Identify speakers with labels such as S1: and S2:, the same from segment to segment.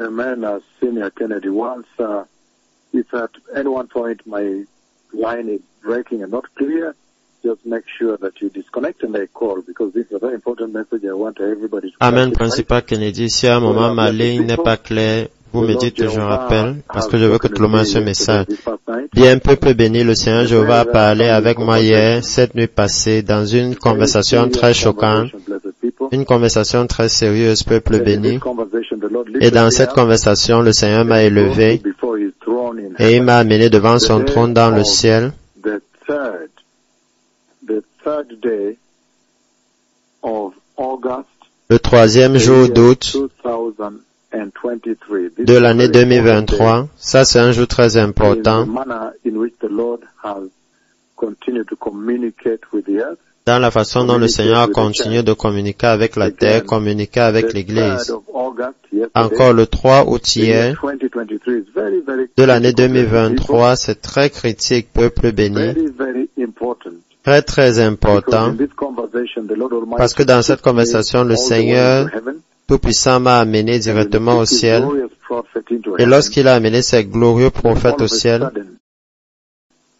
S1: Amen. Senior Kennedy, once if at any one point my line is breaking and not clear, just make sure that you disconnect and I call, because this is a very important message I want everybody to
S2: Amen, principal Kennedy. Si à un moment ma ligne n'est pas claire, vous me dites que je rappelle, parce que je veux que tout le monde ait ce message. Bien, peuple béni, le Seigneur Jéhovah a parlé avec moi hier, cette nuit passée, dans une conversation très choquante, une conversation très sérieuse, peuple béni. Et dans cette conversation, le Seigneur m'a élevé et il m'a amené devant son trône dans le ciel. Le 3e jour d'août de l'année 2023, ça c'est un jour très important. Dans la façon dont le Seigneur a continué de communiquer avec la terre, communiquer avec l'Église. Encore le 3 août hier de l'année 2023, c'est très critique, peuple béni. Très très important, parce que dans cette conversation, le Seigneur Tout-Puissant m'a amené directement au ciel, et lorsqu'il a amené ses glorieux prophètes au ciel,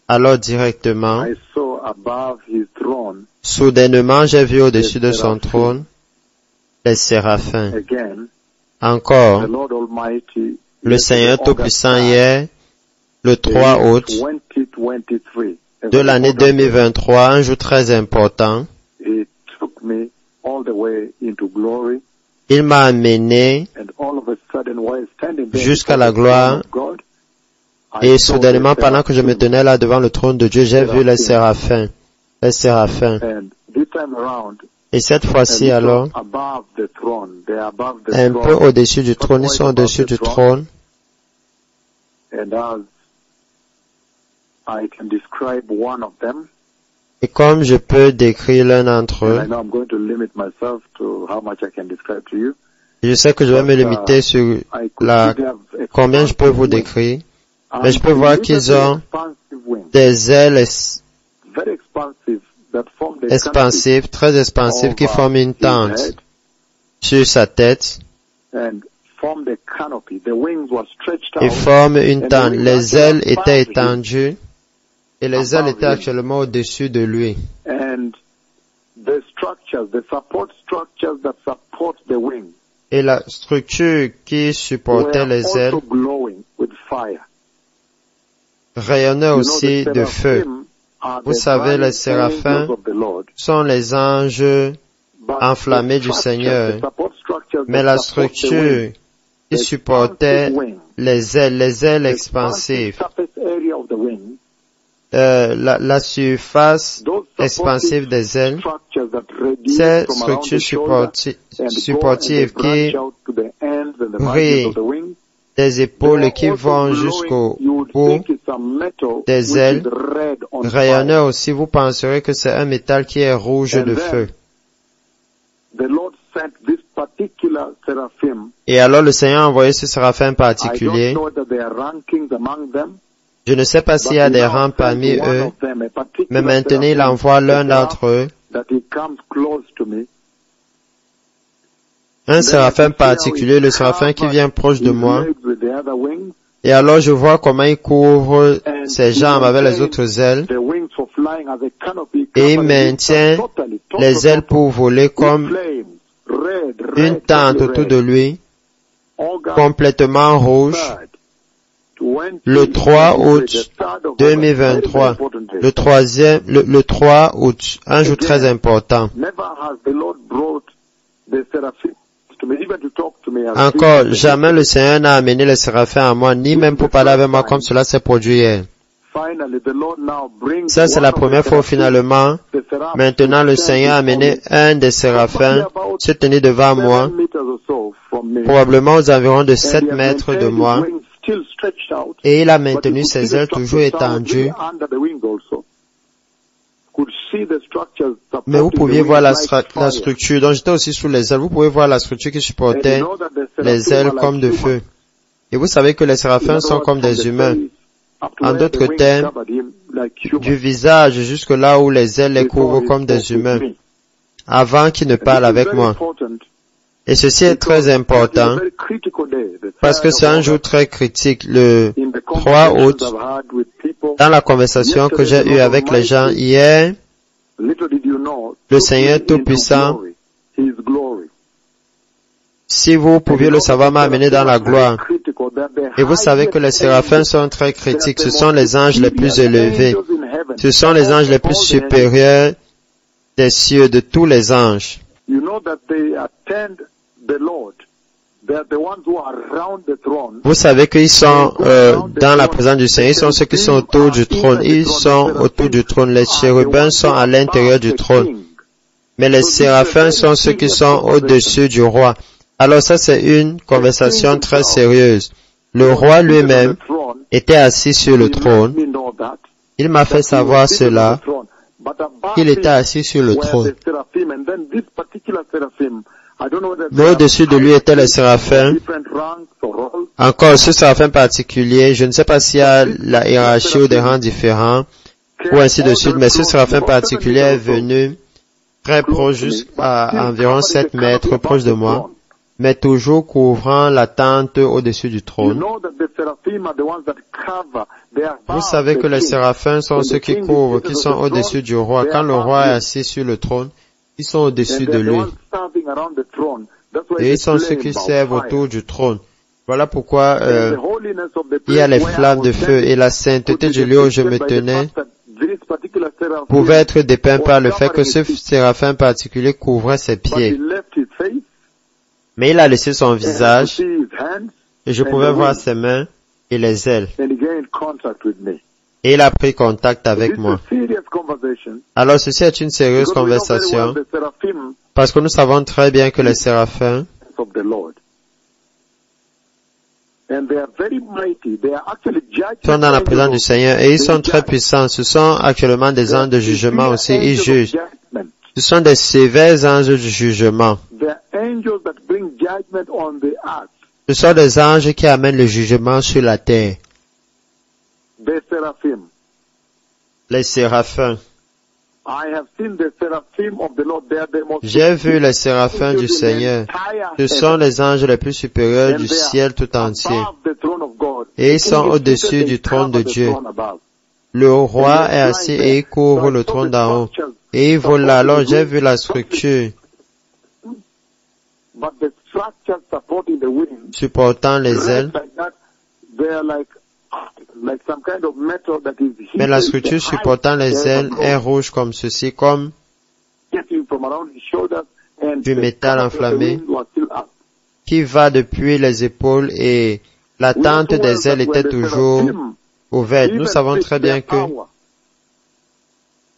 S2: alors directement, soudainement, j'ai vu au-dessus de son trône les séraphins. Encore, le Seigneur Tout-Puissant hier, le 3 août de l'année 2023, un jour très important, il m'a amené jusqu'à la gloire et soudainement, pendant que je me tenais là devant le trône de Dieu, j'ai vu les séraphins. Les séraphins. Et cette fois-ci alors, un peu au-dessus du trône, ils sont au-dessus du trône. Et comme je peux décrire l'un d'entre eux, je sais que je vais me limiter sur combien je peux vous décrire, mais je peux voir qu'ils ont des ailes expansives, très expansives, qui forment une tente sur sa tête. Ils forment une tente. Les ailes étaient étendues et les ailes étaient actuellement au-dessus de lui. Et la structure qui supportait les ailes rayonnait aussi de feu. Vous savez, les séraphins sont les anges enflammés du Seigneur, mais la structure qui supportait les ailes expansives, la surface expansive des ailes, ces structures supportives qui brillent des épaules et qui vont jusqu'au bout des ailes, rayonnent aussi, vous penserez que c'est un métal qui est rouge de feu. Et alors le Seigneur a envoyé ce séraphin particulier. Je ne sais pas s'il y a des rangs parmi eux, mais maintenant il envoie l'un d'entre eux, un séraphin particulier, le séraphin qui vient proche de moi, et alors je vois comment il couvre ses jambes avec les autres ailes, et il maintient les ailes pour voler comme une tente autour de lui, complètement rouge. Le 3 août 2023, le 3 août, un jour très important. Encore, jamais le Seigneur n'a amené les séraphins à moi, ni même pour parler avec moi comme cela s'est produit hier. Ça, c'est la première fois finalement. Maintenant, le Seigneur a amené un des séraphins se tenir devant moi, probablement aux environs de 7 mètres de moi, et il a maintenu ses ailes toujours étendues. Mais vous pouviez voir la structure, donc j'étais aussi sous les ailes, vous pouvez voir la structure qui supportait les ailes comme de feu. Et vous savez que les séraphins sont comme des humains. En d'autres termes, du visage jusque là où les ailes les couvrent comme des humains, avant qu'ils ne parlent avec moi. Et ceci est très important parce que c'est un jour très critique, le 3 août, dans la conversation que j'ai eue avec les gens hier, le Seigneur Tout-Puissant, si vous pouviez le savoir, m'a amené dans la gloire. Et vous savez que les séraphins sont très critiques. Ce sont les anges les plus élevés. Ce sont les anges les plus supérieurs des cieux, de tous les anges. Vous savez qu'ils sont dans la présence du Seigneur. Ils sont ceux qui sont autour du trône. Ils sont autour du trône. Les chérubins sont à l'intérieur du trône. Mais les séraphins sont ceux qui sont au-dessus du roi. Alors ça, c'est une conversation très sérieuse. Le roi lui-même était assis sur le trône. Il m'a fait savoir cela, qu'il était assis sur le trône. Mais au-dessus de lui étaient les séraphins. Encore, ce séraphin particulier, je ne sais pas s'il y a la hiérarchie ou des rangs différents, ou ainsi de suite, mais ce séraphin particulier est venu très proche, jusqu'à environ 7 mètres proche de moi, mais toujours couvrant la tente au-dessus du trône. Vous savez que les séraphins sont ceux qui couvrent, qui sont au-dessus du roi. Quand le roi est assis sur le trône, ils sont au-dessus de lui. Et ils sont ceux qui servent autour du trône. Voilà pourquoi il y a les flammes de feu et la sainteté du lieu où je me tenais pouvait être dépeint par le fait que ce séraphin particulier couvrait ses pieds. Mais il a laissé son visage et je pouvais voir ses mains et les ailes. Et il a pris contact avec moi. Alors ceci est une sérieuse conversation parce que nous savons très bien que les séraphins sont dans la présence du Seigneur et ils sont très puissants. Ce sont actuellement des anges de jugement aussi. Ils jugent. Ce sont des sévères anges de jugement. Ce sont des anges qui amènent le jugement sur la terre. Les séraphins. J'ai vu les séraphins du Seigneur. Ce sont les anges les plus supérieurs du ciel tout entier. Et ils sont au-dessus du trône de Dieu. Le roi est assis et il couvre le trône d'en haut. Et il vole là. Alors j'ai vu la structure supportant les ailes. Mais la structure supportant les ailes est rouge comme ceci, comme du métal enflammé qui va depuis les épaules et la tente des ailes était toujours ouverte. Nous savons très bien que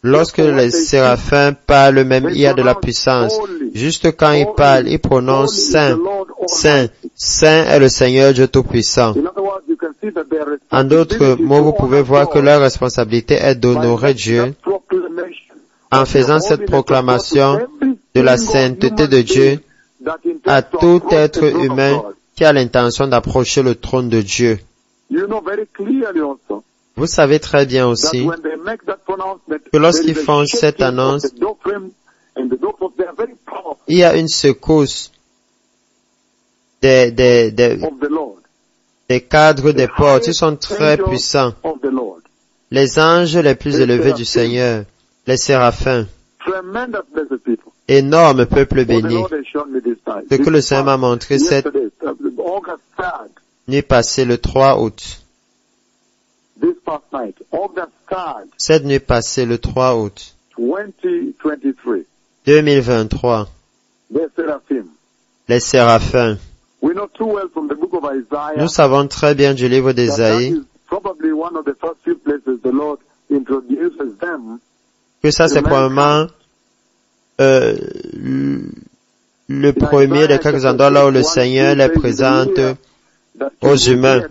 S2: lorsque les séraphins parlent, même il y a de la puissance. Juste quand ils parlent, ils prononcent Saint, Saint, Saint est le Seigneur Dieu Tout-Puissant. En d'autres mots, vous pouvez voir que leur responsabilité est d'honorer Dieu en faisant cette proclamation de la sainteté de Dieu à tout être humain qui a l'intention d'approcher le trône de Dieu. Vous savez très bien aussi que lorsqu'ils font cette annonce, il y a une secousse des cadres des portes. Ils sont très puissants. Les anges les plus élevés du Seigneur, les séraphins, énorme peuple béni. Ce que le Seigneur m'a montré cette nuit passée, le 3 août. Cette nuit passée, le 3 août 2023, les séraphins. Nous savons très bien du livre d'Ésaïe que ça c'est probablement le premier des quelques endroits là où le Seigneur les présente aux humains.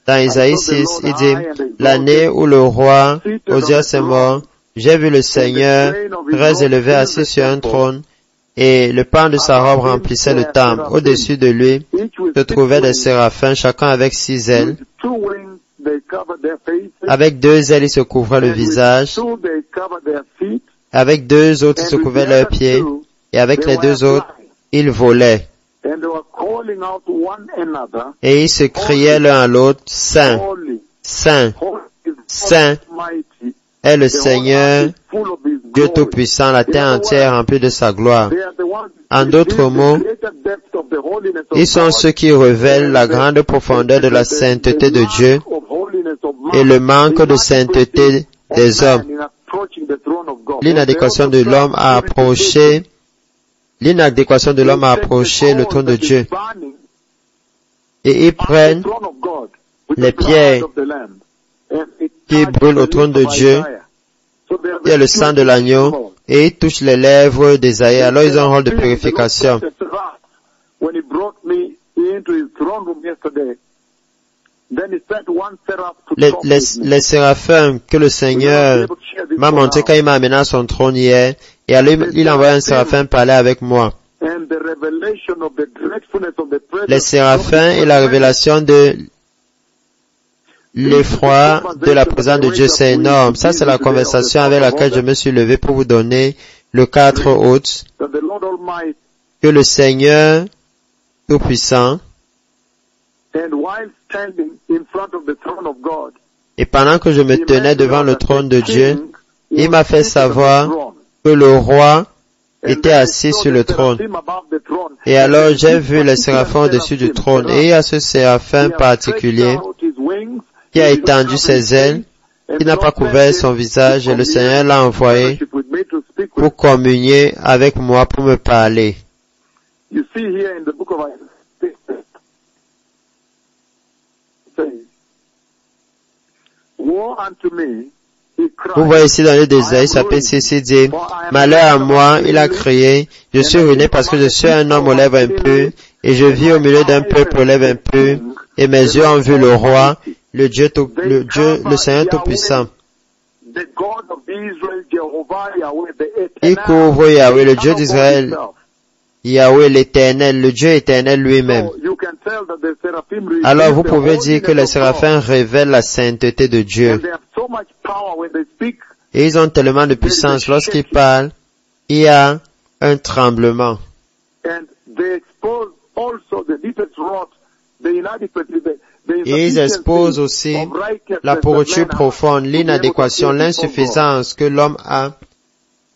S2: Dans Ésaïe 6, il dit, l'année où le roi Osias est mort, j'ai vu le Seigneur très élevé assis sur un trône, et le pan de sa robe remplissait le temple. Au-dessus de lui se trouvaient des séraphins, chacun avec 6 ailes. Avec 2 ailes, ils se couvraient le visage. Avec 2 autres, ils se couvraient leurs pieds. Et avec les 2 autres, ils volaient. Et ils se criaient l'un à l'autre, Saint, Saint, Saint est le Seigneur, Dieu Tout-Puissant, la terre entière remplie de sa gloire. En d'autres mots, ils sont ceux qui révèlent la grande profondeur de la sainteté de Dieu et le manque de sainteté des hommes. L'inadéquation de l'homme a approché le trône de Dieu. Et ils prennent les pierres qui brûlent au trône de Dieu, il y a le sang de l'agneau, et ils touchent les lèvres d'Ésaïe. Alors ils ont un rôle de purification. Les séraphins que le Seigneur m'a montré quand il m'a amené à son trône hier, et alors il a envoyé un séraphin parler avec moi. Les séraphins et la révélation de l'effroi de la présence de Dieu, c'est énorme. Ça, c'est la conversation avec laquelle je me suis levé pour vous donner le 4 août, que le Seigneur Tout-Puissant, et pendant que je me tenais devant le trône de Dieu, il m'a fait savoir que le roi était assis sur le trône. Et alors j'ai vu les séraphins au-dessus du trône, et il y a ce séraphin particulier qui a étendu ses ailes, qui n'a pas couvert son visage, et le Seigneur l'a envoyé pour communier avec moi, pour me parler. Vous voyez ici dans le livre d'Ésaïe, chapitre 6, il dit, « Malheur à moi, il a crié, je suis ruiné parce que je suis un homme aux lèvres impures, et je vis au milieu d'un peuple aux lèvres impures, et mes yeux ont vu le roi, le Seigneur Tout-Puissant. » Il couvre Yahweh, le Dieu d'Israël, Yahweh l'Éternel, le Dieu éternel lui-même. Alors vous pouvez dire que les séraphins révèlent la sainteté de Dieu. Et ils ont tellement de puissance. Lorsqu'ils parlent, il y a un tremblement. Et ils exposent aussi la pourriture profonde, l'inadéquation, l'insuffisance que l'homme a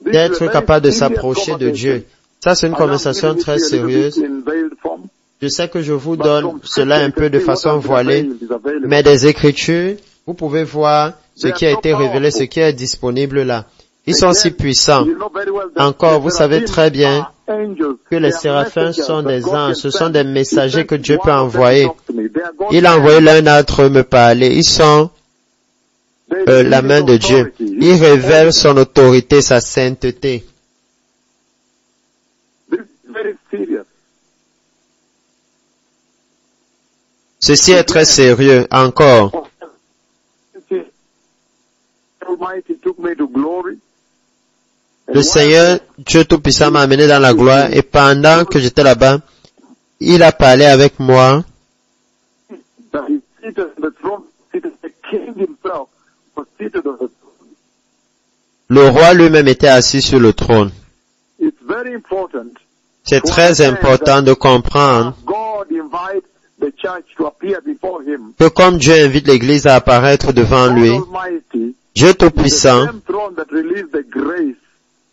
S2: d'être capable de s'approcher de Dieu. Ça, c'est une conversation très sérieuse. Je sais que je vous donne cela un peu de façon voilée, mais des Écritures, vous pouvez voir ce qui a été révélé, ce qui est disponible là. Ils sont si puissants. Encore, vous savez très bien que les séraphins sont des anges, ce sont des messagers que Dieu peut envoyer. Il a envoyé l'un d'entre eux me parler. Ils sont la main de Dieu. Ils révèlent son autorité, sa sainteté. Ceci est très sérieux. Encore. Le Seigneur, Dieu Tout-Puissant, m'a amené dans la gloire, et pendant que j'étais là-bas, il a parlé avec moi. Le roi lui-même était assis sur le trône. C'est très important de comprendre que comme Dieu invite l'Église à apparaître devant lui, Dieu Tout-Puissant,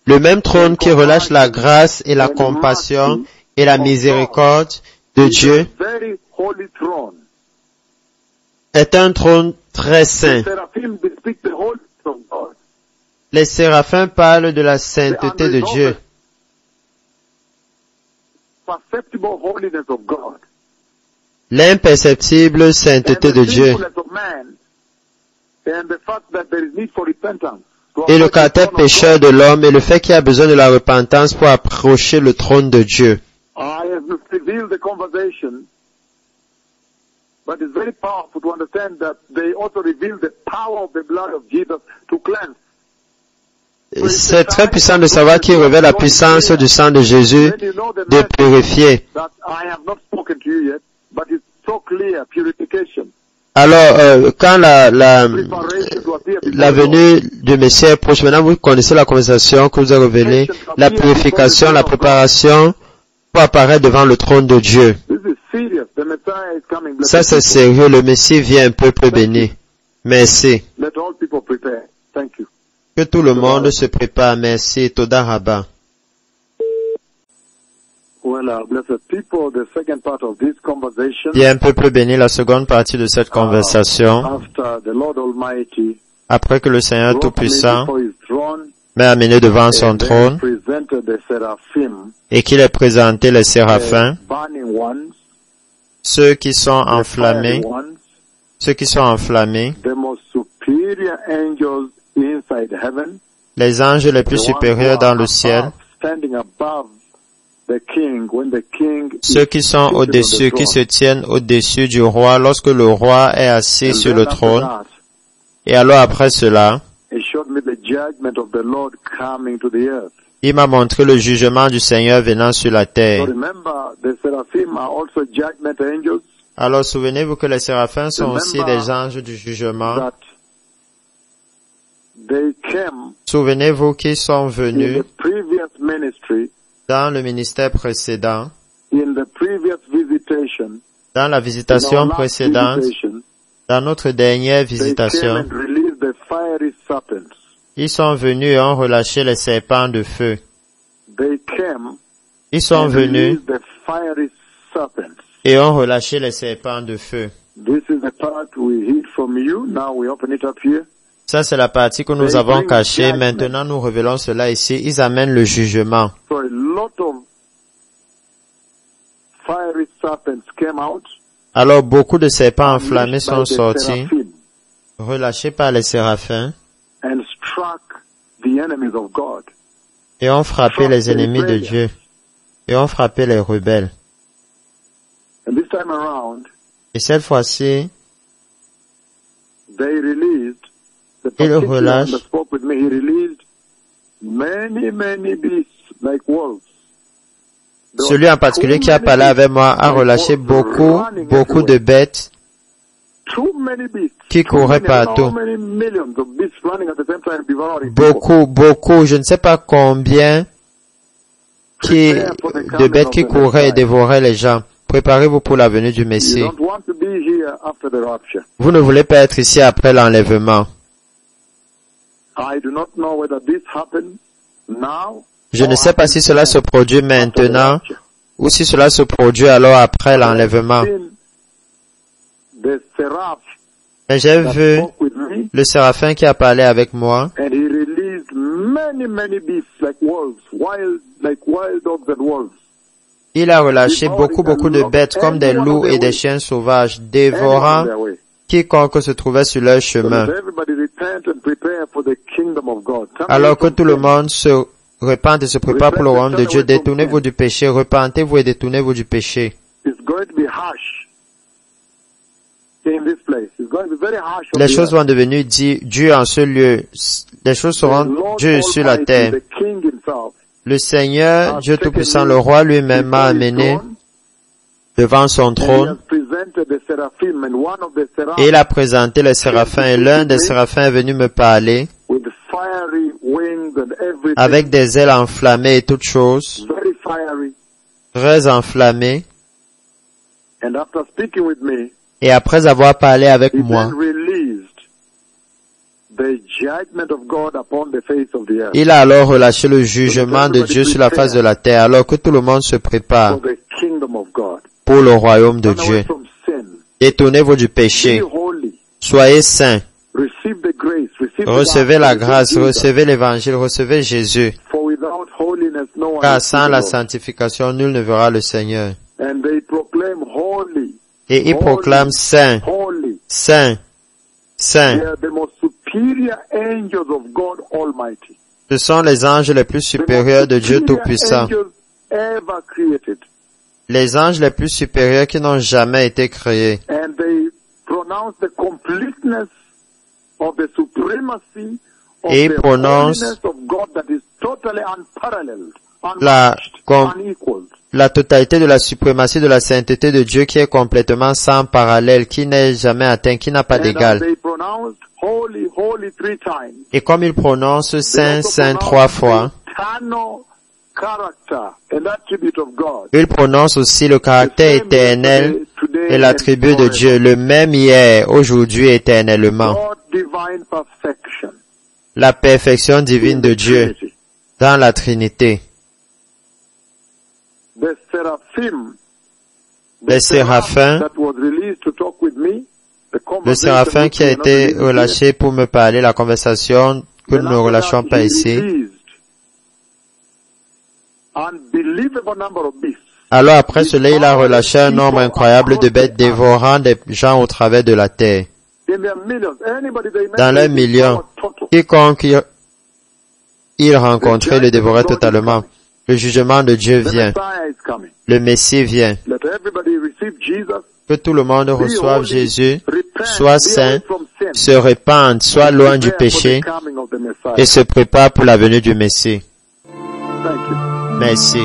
S2: le même trône qui relâche la grâce et la compassion et la miséricorde de Dieu, est un trône très saint. Les séraphins parlent de la sainteté de Dieu. L'imperceptible sainteté de Dieu. Et le caractère pécheur de l'homme et le fait qu'il a besoin de la repentance pour approcher le trône de Dieu. C'est très puissant de savoir qu'il révèle la puissance du sang de Jésus de purifier. Alors, quand la venue du Messie est proche, maintenant vous connaissez la conversation que vous a révélée, la purification, la préparation pour apparaître devant le trône de Dieu.
S1: This is serious. The Messiah is coming.
S2: Ça, c'est sérieux. Le Messie vient, peuple béni. Merci.
S1: Let all people prepare. Thank you.
S2: Que tout le monde se prépare. Merci. Toda Rabba.
S1: Well, blessed people, the second part of this conversation.
S2: Bien, peuple béni, la seconde partie de cette conversation.
S1: After the Lord Almighty,
S2: après que le Seigneur Tout-Puissant
S1: before his throne,
S2: m'ait amené devant son trône
S1: presented the seraphim,
S2: et qu'il ait présenté les séraphins,
S1: burning ones,
S2: ceux qui sont enflammés,
S1: the most superior angels inside heaven,
S2: les anges les plus supérieurs dans le ciel,
S1: standing above the king, when the king
S2: ceux qui sont au-dessus, qui se tiennent au-dessus du roi lorsque le roi est assis sur le trône. Et alors après cela, il m'a montré le jugement du Seigneur venant sur la terre. Alors souvenez-vous que les séraphins sont aussi des anges du jugement. Souvenez-vous qu'ils sont venus dans le ministère précédent, dans la visitation précédente, dans notre dernière visitation. Ils sont venus et ont relâché les serpents de feu. Ils sont venus et ont relâché les serpents de feu. Ça, c'est la partie que nous avons cachée. Maintenant, nous révélons cela ici. Ils amènent le jugement. Alors, beaucoup de serpents enflammés sont sortis, relâchés par les séraphins, et ont frappé les ennemis de Dieu, et ont frappé les rebelles. Et cette fois-ci, ils relâchent celui en particulier qui a parlé avec moi a relâché beaucoup de bêtes qui couraient partout. Beaucoup, je ne sais pas combien de bêtes qui couraient et dévoraient les gens. Préparez-vous pour la venue du Messie. Vous ne voulez pas être ici après l'enlèvement. Je ne sais pas si cela se produit maintenant ou si cela se produit alors après l'enlèvement. Mais j'ai vu le séraphin qui a parlé avec moi. Il a relâché beaucoup de bêtes comme des loups et des chiens sauvages, dévorant quiconque se trouvait sur leur chemin. Alors que tout le monde se repente et se prépare pour le royaume de Dieu, détournez-vous du péché, repentez-vous et détournez-vous du péché. Les choses vont devenir dures en ce lieu. Les choses seront dures sur la terre. Le Seigneur, Dieu Tout-Puissant, le roi lui-même m'a amené devant son trône et il a présenté les séraphins et l'un des séraphins est venu me parler avec des ailes enflammées et toutes choses, très enflammées. Et après avoir parlé avec moi, il a alors relâché le jugement de Dieu sur la face de la terre, alors que tout le monde se prépare pour le royaume de Dieu. Détournez-vous du péché. Soyez saints. Recevez la grâce, recevez l'évangile, recevez Jésus. Car sans la sanctification, nul ne verra le Seigneur. Et ils proclament saint, saint, saint. Ce sont les anges les plus supérieurs de Dieu Tout-Puissant. Les anges les plus supérieurs qui n'ont jamais été créés. Et ils prononcent la totalité de la suprématie de la sainteté de Dieu qui est complètement sans parallèle, qui n'est jamais atteint, qui n'a pas d'égal. Et comme ils prononcent Saint, Saint 3 fois, Il prononce aussi le caractère éternel et l'attribut de Dieu, le même hier, aujourd'hui, éternellement. La perfection divine de Dieu dans la Trinité. Les séraphins, le séraphin qui a été relâché pour me parler, la conversation que nous ne relâchons pas ici. Alors après cela, il a relâché un nombre incroyable de bêtes dévorant des gens au travers de la terre. Dans leurs millions, quiconque il rencontrait le dévorait totalement. Le jugement de Dieu vient. Le Messie vient. Que tout le monde reçoive Jésus, soit saint, se répande, soit loin du péché et se prépare pour la venue du Messie. Merci.